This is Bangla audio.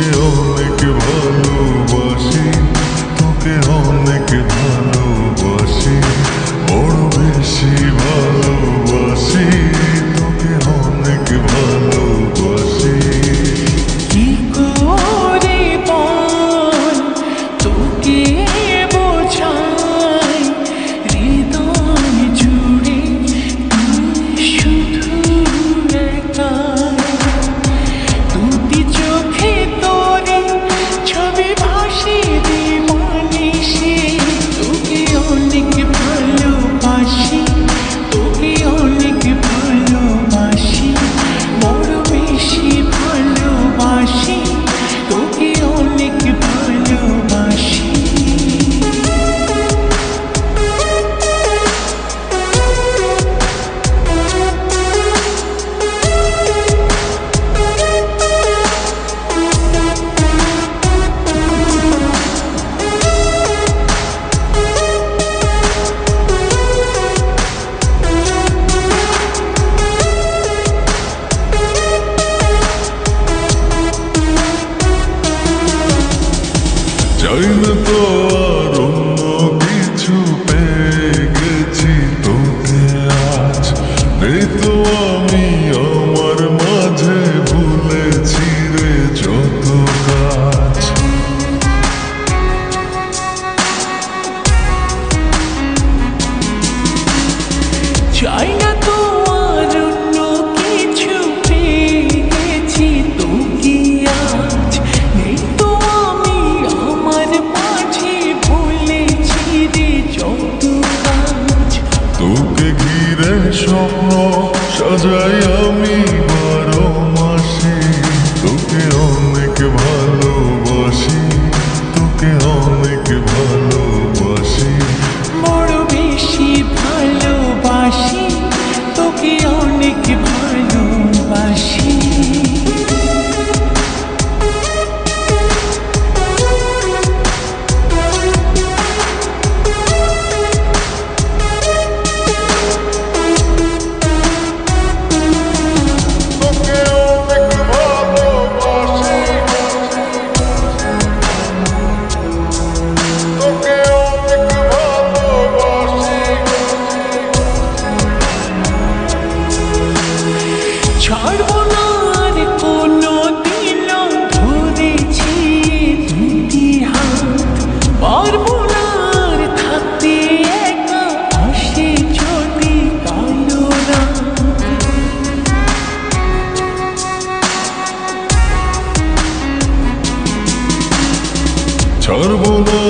তোকে অনেক ভালোবাসি, তোকে অনেক ভালোবাসি, বড় বেশি ভালোবাসি, তোকে অনেক ভালোবাসি। কি করে বল তোকে বোঝাই, হৃদয় জুড়ে তুই শুধু একা। দুটি চোখে তোরে ছবি ভাসে দিবানিশি, তোকে অনেক ভালোবাসি, তোকে অনেক ভালোবাসি, বড় বেশি ভালোবাসি, তোকে অনেক ভালোবাসি। চাই না তো আর অন্য কিছু, পেয়ে গেছি তোকে আজ। নেই তো আমি আমার মাঝে, ভুলেছি রে যত কাজ। চাই না তো আর অন্য কিছু, পেয়ে গেছি তোকে আজ। নেই তো আমি আমার মাঝে, ভুলেছি রে যত কাজ। তোকে ঘিরে স্বপ্ন সাজাই আমি 12 মাসে, তোকে অনেক ভালোবাসি, তোকে অনেক ভালোবাসি, বড় বেশি ভালোবাসি, তোকে অনেক ভালোবাসি। তোকে অনেক ভালোবাসি, তোকে অনেক ভালোবাসি। ছাড়বো না আর কোনো দিন, ধরেছি দুটি হাত। পারবো না আর থাকতে একা, আসে যদি কালো রাত। ছাড়বো না